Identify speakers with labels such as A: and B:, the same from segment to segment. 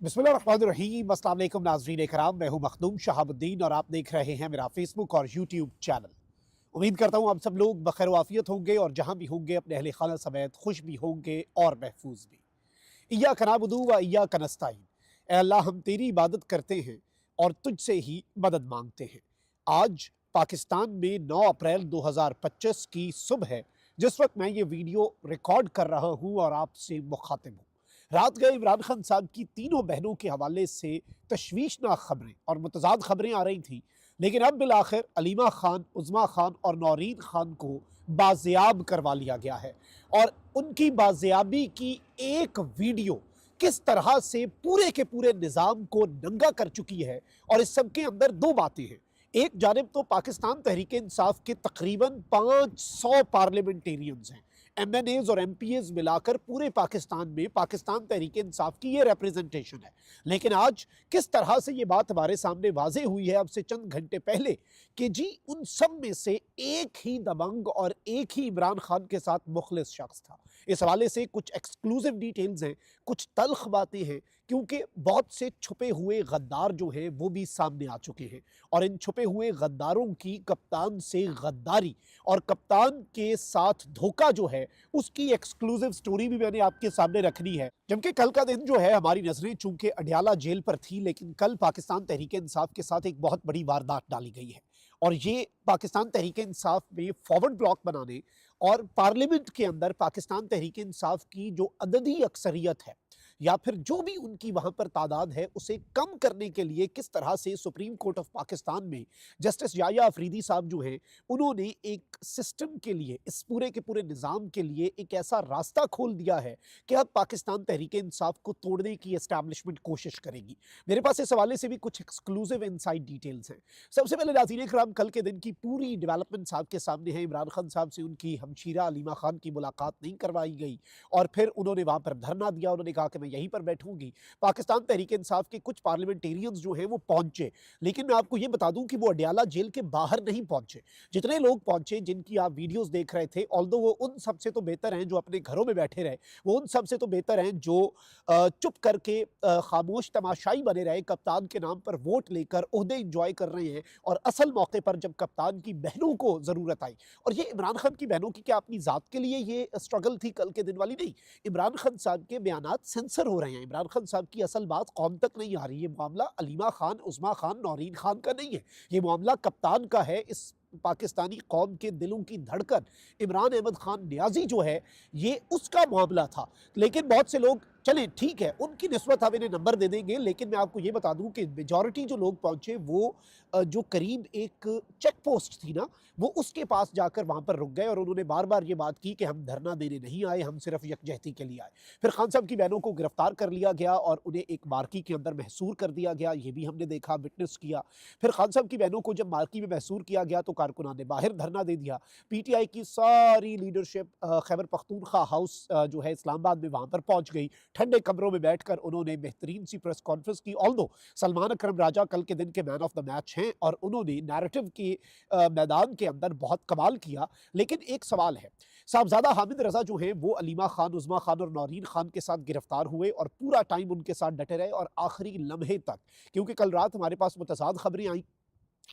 A: बिस्मिल्लाहिर्रहमानिर्रहीम। अस्सलाम वालेकुम नाज़रीन इकराम, मैं हूं मखदूम शहाबुद्दीन और आप देख रहे हैं मेरा फेसबुक और यूट्यूब चैनल। उम्मीद करता हूं आप सब लोग बखैर वाफियत होंगे और जहां भी होंगे अपने अहले खाना समेत खुश भी होंगे और महफूज भी। इय्याका नअबुदु व इय्याका नस्तईन। ए अल्लाह, हम तेरी इबादत करते हैं और तुझसे ही मदद मांगते हैं। आज पाकिस्तान में 9 अप्रैल 2025 की सुबह है, जिस वक्त मैं ये वीडियो रिकॉर्ड कर रहा हूँ और आपसे मुखातिब हूँ। रात गए इमरान खान साहब की तीनों बहनों के हवाले से तशवीशनाक खबरें और मुतज़ाद खबरें आ रही थी, लेकिन अब बिल आखिर अलीमा खान, उज़मा खान और नौरीन खान को बाजियाब करवा लिया गया है। और उनकी बाजियाबी की एक वीडियो किस तरह से पूरे के पूरे निज़ाम को नंगा कर चुकी है। और इस सब के अंदर दो बातें हैं। एक जानिब तो पाकिस्तान तहरीक इंसाफ के तकरीबन 500 पार्लियामेंटेरियंस हैं, एमएनएज और एमपीएज मिलाकर पूरे पाकिस्तान में पाकिस्तान तहरीक इंसाफ की ये रिप्रेजेंटेशन है। लेकिन आज किस तरह से ये बात हमारे सामने वाजे हुई है अब से चंद घंटे पहले कि जी उन सब में से एक ही दबंग और एक ही इमरान खान के साथ मुखलिस शख्स था। इस हवाले से कुछ एक्सक्लूसिव डिटेल्स हैं, कुछ तल्ख बातें हैं, क्योंकि बहुत से छुपे हुए गद्दार जो हैं वो भी सामने आ चुके हैं। और इन छुपे हुए गद्दारों की कप्तान से गद्दारी और कप्तान के साथ धोखा जो है उसकी एक्सक्लूसिव स्टोरी भी मैंने आपके सामने रखनी है। जबकि कल का दिन जो है हमारी नजरें चूंकि अडियाला जेल पर थी, लेकिन कल पाकिस्तान तहरीक इंसाफ के साथ एक बहुत बड़ी वारदात डाली गई है। और ये पाकिस्तान तहरीक इंसाफ में फॉरवर्ड ब्लॉक बनाने और पार्लियामेंट के अंदर पाकिस्तान तहरीक इंसाफ की जो अददी अक्सरियत है या फिर जो भी उनकी वहां पर तादाद है उसे कम करने के लिए किस तरह से सुप्रीम कोर्ट ऑफ पाकिस्तान में जस्टिस याया अफरीदी साहब जो हैं उन्होंने एक सिस्टम के लिए, इस पूरे के पूरे निज़ाम के लिए एक ऐसा रास्ता खोल दिया है कि अब पाकिस्तान तहरीक इंसाफ को तोड़ने की एस्टैब्लिशमेंट कोशिश करेगी। मेरे पास इस हवाले से भी कुछ एक्सक्लूसिव इनसाइड डिटेल्स हैं। सबसे पहले नाज़रीन इकराम, कल के दिन की पूरी डेवलपमेंट साहब के सामने है। इमरान खान साहब से उनकी हमशीरा अलीमा खान की मुलाकात नहीं करवाई गई और फिर उन्होंने वहां पर धरना दिया। उन्होंने कहा कि मैं यहीं पर बैठूंगी। पाकिस्तान तहरीक इंसाफ के कुछ पार्लियामेंटेरियंस जो हैं वो पहुंचे, लेकिन मैं आपको ये बता दूं कि वो अडियाला जेल के बाहर नहीं पहुंचे। जितने लोग पहुंचे, जिनकी आप वीडियोस देख रहे थे, ऑल्दो वो उन सब से तो बेहतर हैं जो अपने घरों में बैठे रहे, वो उन सब से तो बेहतर हैं जो चुप करके खामोश तमाशाई बने रहे, कप्तान के नाम पर वोट लेकर ओहदे इंजॉय कर रहे हैं। और असल मौके पर जब कप्तान की बहनों को जरूरत आई, और ये इमरान खान की बहनों की क्या अपनी जात के लिए ये स्ट्रगल थी कल के दिन वाली? नहीं, इमरान खान साहब के बयानात सेंसर हो रहे हैं। इमरान खान साहब की असल बात कौम तक नहीं आ रही। ये मामला अलीमा खान, उस्मा खान, नौरीन खान का नहीं है, ये मामला कप्तान का है। इस पाकिस्तानी कौम के दिलों की धड़कन इमरान अहमद खान नियाजी जो है, ये उसका मामला था। लेकिन बहुत से लोग, चलें ठीक है, उनकी निस्बत हम इन्हें नंबर दे देंगे, लेकिन मैं आपको ये बता दूं कि मेजॉरिटी जो लोग पहुंचे वो जो करीब एक चेक पोस्ट थी ना, वो उसके पास जाकर वहां पर रुक गए और उन्होंने बार बार ये बात की कि हम धरना देने नहीं आए, हम सिर्फ यकजहती के लिए आए। फिर खान साहब की बहनों को गिरफ्तार कर लिया गया और उन्हें एक मार्की के अंदर महसूर कर दिया गया। ये भी हमने देखा, विटनेस किया। फिर खान साहब की बहनों को जब मार्की में महसूर किया गया तो कारकुनान ने बाहर धरना दे दिया। पीटीआई की सारी लीडरशिप खैबर पख्तूनख्वा हाउस जो है इस्लामाबाद में, वहां पर पहुंच गई। ठंडे कमरों में बैठकर उन्होंने बेहतरीन सी प्रेस कॉन्फ्रेंस की। ऑल्दो सलमान अकरम राजा कल के दिन के मैन ऑफ द मैच हैं और उन्होंने नैरेटिव के मैदान के अंदर बहुत कमाल किया। लेकिन एक सवाल है, साहबजादा हामिद रजा जो है वो अलीमा खान, उज़मा खान और नौरीन खान के साथ गिरफ्तार हुए और पूरा टाइम उनके साथ डटे रहे और आखिरी लम्हे तक, क्योंकि कल रात हमारे पास मुतज़ाद खबरें आई।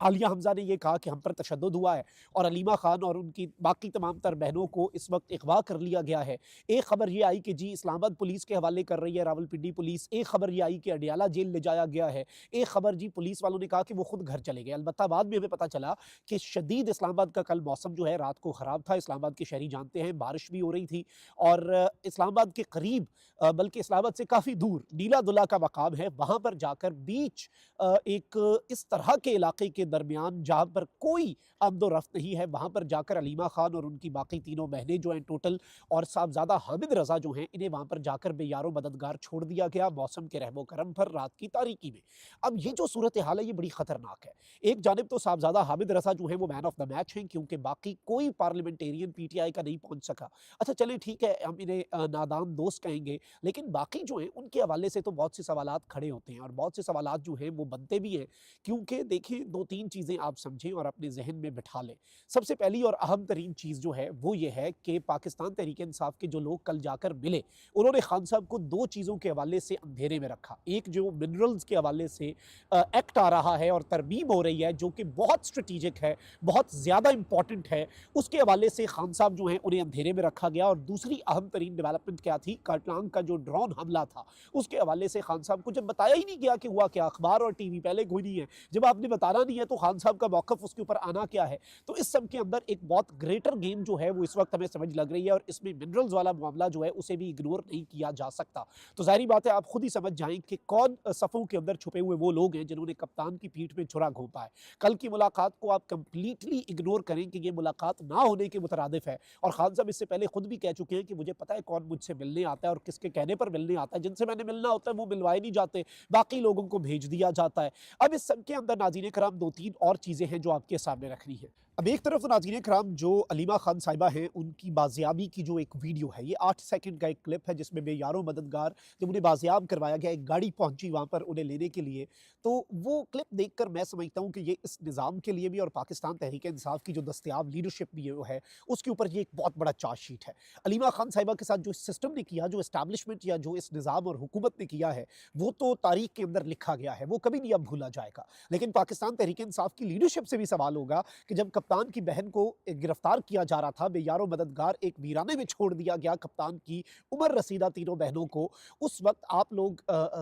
A: आलिया हमजा ने यह कहा कि हम पर तशद्दुद हुआ है और अलीमा खान और उनकी बाकी तमाम तर बहनों को इस वक्त अगवा कर लिया गया है। एक खबर यह आई कि जी इस्लामाबाद पुलिस के हवाले कर रही है रावलपिंडी पुलिस। एक खबर यह आई कि अडियाला जेल ले जाया गया है। एक खबर जी पुलिस वालों ने कहा कि वो खुद घर चले गए। अलबत्ता बाद में हमें पता चला कि शदीद इस्लामाबाद का कल मौसम जो है रात को ख़राब था। इस्लामाबाद के शहरी जानते हैं बारिश भी हो रही थी और इस्लामाबाद के करीब, बल्कि इस्लामाबाद से काफ़ी दूर नीला दुला का मकाम है, वहाँ पर जाकर बीच एक इस तरह के इलाके के दरमियान जहाँ पर कोई आमदोरफ्त नहीं है, वहाँ पर जाकर अलीमा खान और उनकी बाकी तीनों बहनें जो हैं टोटल और साहबजादा हामिद रजा जो हैं, इन्हें वहाँ पर जाकर बेयारो मददगार छोड़ दिया गया मौसम के रहमो करम पर रात की तारीकी में। अब ये जो सूरत हाल है ये बड़ी ख़तरनाक है। एक जानिब तो साहबजादा हामिद रजा जो है वो मैन ऑफ द मैच हैं, क्योंकि बाकी कोई पार्लियामेंटेरियन पीटीआई का नहीं पहुँच सका। अच्छा चलें ठीक है, हम इन्हें नादान दोस्त कहेंगे, लेकिन बाकी जो हैं उनके हवाले से तो बहुत से सवालात खड़े होते हैं और बहुत से सवालात जो हैं वो बनते भी हैं। क्योंकि देखिए, 2 तीन चीज़ें आप समझें और अपने जहन में बिठा लें। सबसे पहली और अहम तरीन चीज़ जो है वो ये है कि पाकिस्तान तहरीक इंसाफ के जो लोग कल जाकर मिले, उन्होंने खान साहब को दो चीज़ों के हवाले से अंधेरे में रखा। एक जो मिनरल्स के हवाले से एक्ट आ रहा है और तरमीम हो रही है जो कि बहुत स्ट्रेटिजिक है, बहुत ज़्यादा इंपॉर्टेंट है, उसके हवाले से खान साहब जो हैं उन्हें अंधेरे में रखा गया। और दूसरी अहम तरीन डेवलपमेंट क्या थी, करटलांग का जो ड्रोन हमला था उसके हवाले से खान साहब को जब बताया ही नहीं गया कि हुआ क्या, अखबार और टीवी पहले कोई नहीं है, जब आपने बताना नहीं है तो खान साहब का मौक़िफ़ उसके ऊपर आना क्या है। तो इस सब के अंदर एक बहुत ग्रेटर गेम जो है वो इस वक्त हमें समझ लग रही है और इसमें मिनरल्स वाला मामला जो है उसे भी इग्नोर नहीं किया जा सकता। तो ज़ाहिर बात है आप खुद ही समझ जाएं कि कौन सफ़ों के अंदर छुपे हुए वो लोग हैं जिन्होंने कप्तान की पीठ में छुरा घोंपा है। कल की मुलाकात को आप कंप्लीटली इग्नोर करें कि ये मुलाकात ना होने के मुतरादिफ है। और खान साहब इससे पहले खुद भी कह चुके हैं कि मुझे पता है कौन मुझसे मिलने आता है और किसके कहने पर मिलने आता है। जिनसे मैंने मिलना होता है वो मिलवाए नहीं जाते, बाकी लोगों को भेज दिया जाता है। अब इस सब के अंदर नाज़रीन कराम दो तीन और चीज़ें हैं जो आपके सामने रखनी है। अब एक तरफ तो नाज़रीन कराम जो अलीमा खान साहिबा हैं उनकी बाजियाबी की जो एक वीडियो है, ये 8 सेकंड का एक क्लिप है जिसमें बेयारों मददगार जब उन्हें बाजियाब करवाया गया, एक गाड़ी पहुंची वहाँ पर उन्हें लेने के लिए, तो वो क्लिप देखकर मैं समझता हूँ कि ये इस निज़ाम के लिए भी और पाकिस्तान तहरीक इंसाफ की जो दस्तयाब लीडरशिप भी है उसके ऊपर ये एक बहुत बड़ा चार्जशीट है। अलीमा खान साहिबा के साथ जो सिस्टम ने किया, जो इस्टेब्लिशमेंट या जो इस निज़ाम और हुकूमत ने किया है, वो तो तारीख के अंदर लिखा गया है, वो कभी नहीं अब भूला जाएगा। लेकिन पाकिस्तान तहरीक इंसाफ की लीडरशिप से भी सवाल होगा कि जब कप्तान की बहन को गिरफ्तार किया जा रहा था, बेयारो मददगार एक वीराने में छोड़ दिया गया कप्तान की उमर रसीदा तीनों बहनों को, उस वक्त आप लोग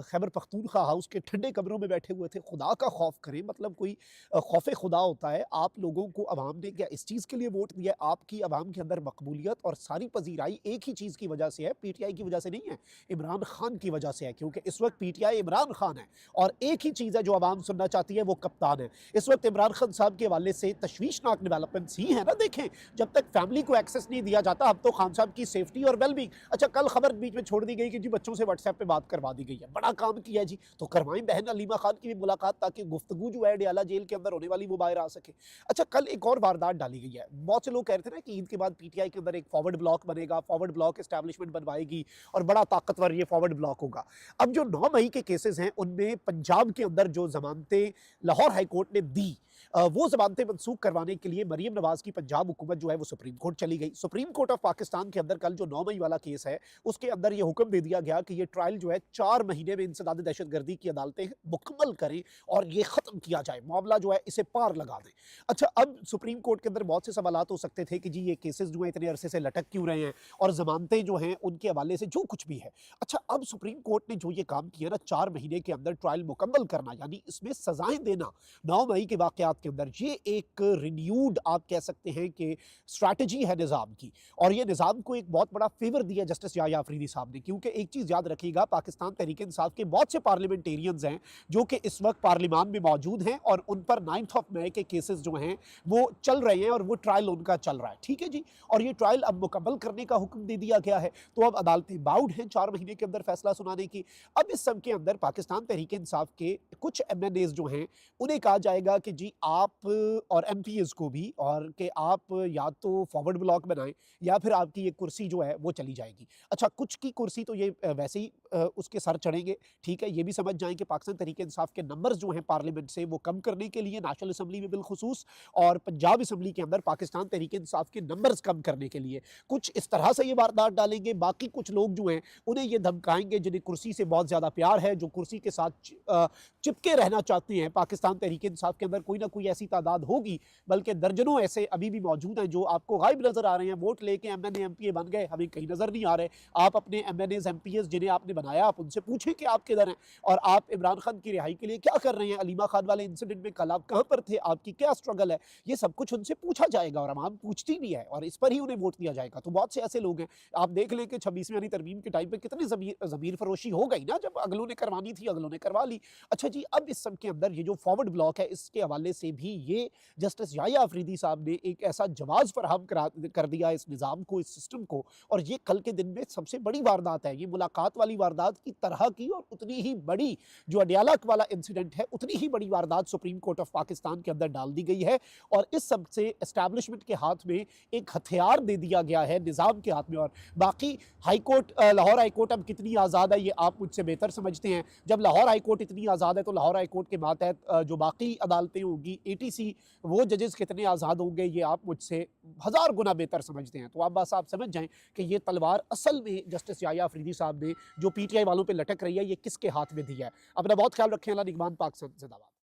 A: खैबर पख्तूनख्वा हाउस के ठंडे कमरों में बैठे हुए थे। खुदा का खौफ करें, मतलब कोई खौफ खुदा होता है। आप लोगों को अवाम ने क्या इस चीज़ के लिए वोट दिया? आपकी अवाम के अंदर मकबूलियत और सारी पजीराई एक ही चीज़ की वजह से है, पीटीआई की वजह से नहीं है, इमरान खान की वजह से है। क्योंकि इस वक्त पीटीआई इमरान खान है और एक ही चीज़ है जो अवाम सुनना चाहती है, वो कप्तान है। इस वक्त इमरान खान साहब के हवाले से तशवीशनाक डेवलपमेंट्स ही है ना। देखें, जब तक फैमिली को एक्सेस नहीं दिया जाता, अब तो खान साहब की सेफ्टी और वेलबींग, अच्छा कल खबर बीच में छोड़ दी गई कि जी बच्चों से व्हाट्सएप पे बात करवा दी गई है, बड़ा काम किया जी, तो करवाएं बहन अलीमा खान की भी मुलाकात ताकि गुफ्तगू जो है डियाला जेल के अंदर होने वाली वो बाहर आ सके। अच्छा कल एक और वारदात डाली गई है, बहुत से लोग कह रहे थे ना कि ईद के बाद पीटीआई के अंदर एक फॉरवर्ड ब्लॉक बनेगा, फॉरवर्ड ब्लॉक एस्टैब्लिशमेंट बनवाएगी और बड़ा ताकतवर ये फॉरवर्ड ब्लॉक होगा। अब जो 9 मई के केसेस हैं उनमें पंजाब के अंदर जो जमानतें लाहौर हाई कोर्ट ने दी, वो ज़मानतें मनसूख करवाने के लिए मरीम नवाज़ की पंजाब हुकूमत जो है वो सुप्रीम कोर्ट चली गई। सुप्रीम कोर्ट ऑफ पाकिस्तान के अंदर कल जो 9 मई वाला केस है उसके अंदर ये हुक्म दे दिया गया कि ये ट्रायल जो है 4 महीने में इंसदाद दहशतगर्दी की अदालतें मुकम्मल करें और ये ख़त्म किया जाए, मामला जो है इसे पार लगा दें। अच्छा अब सुप्रीम कोर्ट के अंदर बहुत से सवालात हो सकते थे कि जी ये केसेस जो है इतने अरसे से लटक क्यों रहे हैं और ज़मानतें जो हैं उनके हवाले से जो कुछ भी है। अच्छा अब सुप्रीम कोर्ट ने जो ये काम किया ना, 4 महीने के अंदर ट्रायल मुकम्मल करना, यानी इसमें सजाएं देना 9 मई के वाक़यात के अंदर, ये एक रिन्यूड आप कह सकते हैं कि स्ट्रैटेजी है निज़ाम की। और ये निज़ाम को एक बहुत बड़ा फेवर दिया जस्टिस याह्या अफरीदी साहब ने, क्योंकि एक चीज़ याद रखिएगा, पाकिस्तान तहरीक इंसाफ के बहुत से पार्लियामेंटेरियंस हैं जो कि इस वक्त पार्लियामान में मौजूद हैं और उन पर 9 मई के केसेस जो हैं वो चल रहे हैं और वो ट्रायल उनका चल रहा है, ठीक है जी। और ये ट्रायल अब मुकम्मल करने का हुक्म दे दिया गया है, तो अब अदालतें बाउंड हैं 4 महीने के अंदर फैसला सुनाने की। अब इस सब के अंदर पाकिस्तान तहरीक इंसाफ के कुछ एमएनएज जो हैं उन्हें कहा जाएगा कि जी आप और एमपीएस को भी, और कि आप या तो फॉरवर्ड ब्लॉक बनाएं या फिर आपकी ये कुर्सी जो है वो चली जाएगी। अच्छा कुछ की कुर्सी तो ये वैसे ही उसके सर चढ़ेंगे, ठीक है, ये भी समझ जाएं कि पाकिस्तान तहरीक इंसाफ के नंबर्स जो हैं पार्लियामेंट से वो कम करने के लिए, नेशनल असम्बली में बिलखुसूस और पंजाब असम्बली के अंदर पाकिस्तान तहरीक इंसाफ के नंबर्स कम करने के लिए कुछ इस तरह से ये वारदात डालेंगे। बाकी कुछ लोग जो हैं उन्हें ये धमकाएंगे जिन्हें कुर्सी से बहुत ज़्यादा प्यार है, जो कुर्सी के साथ चिपके रहना चाहते हैं। पाकिस्तान तहरीक इंसाफ के अंदर कोई ना कोई ऐसी तादाद होगी, बल्कि दर्जनों ऐसे अभी भी मौजूद हैं जो आपको गायब नजर आ रहे हैं, वोट लेके एमएनए एमपीए बन गए, हमें कहीं नजर नहीं आ रहे। आप अपने एमएनएज एमपीएस जिन्हें आपने बनाया, आप उनसे पूछें कि आप किधर हैं और आप इमरान खान की रिहाई के लिए क्या कर रहे हैं। अलीमा खान वाले इंसिडेंट में कल आप कहाँ पर थे, आपकी क्या स्ट्रगल है, ये सब कुछ उनसे पूछा जाएगा और आवाम पूछती भी है और इस पर ही उन्हें वोट दिया जाएगा। तो बहुत से ऐसे लोग हैं, आप देख लें कि 26वीं यानी तरमीम के टाइम पे कितनी ज़मीर फरोशी हो गई ना, जब अगलों ने करवानी थी अगलों ने करवा ली। अच्छा जी अब इस सब के अंदर ये जो फॉरवर्ड ब्लॉक है इसके हवाले से भी ये जस्टिस याह्या अफरीदी साहब ने एक ऐसा जवाब फराहम कर दिया इस निज़ाम को, इस सिस्टम को। और ये कल के दिन में सबसे बड़ी वारदात है, ये मुलाकात वाली वारदात की तरह की और उतनी ही बड़ी जो अडियाला वाला इंसिडेंट है, उतनी ही बड़ी वारदात सुप्रीम कोर्ट ऑफ पाकिस्तान के अंदर डाल दी गई है। और इस सब से एस्टैब्लिशमेंट के हाथ में एक हथियार दे दिया गया है, निज़ाम के हाथ में। और बाकी हाईकोर्ट, लाहौर हाईकोर्ट अब कितनी आज़ाद है ये आप मुझसे बेहतर समझते हैं। जब लाहौर हाईकोर्ट इतनी आज़ाद है तो लाहौर हाईकोर्ट के मातहत जो बाकी अदालतें होंगी, ATC, वो जजेस कितने आज़ाद होंगे ये आप मुझसे हज़ार गुना बेहतर समझते हैं। तो आप बस आप समझ जाएं कि ये तलवार असल में जस्टिस याह्या अफरीदी साहब ने जो PTI वालों पे लटक रही है, ये किसके हाथ में दी है। अपना बहुत ख्याल रखें। अल्लाह निगहबान, पाक जिंदाबाद।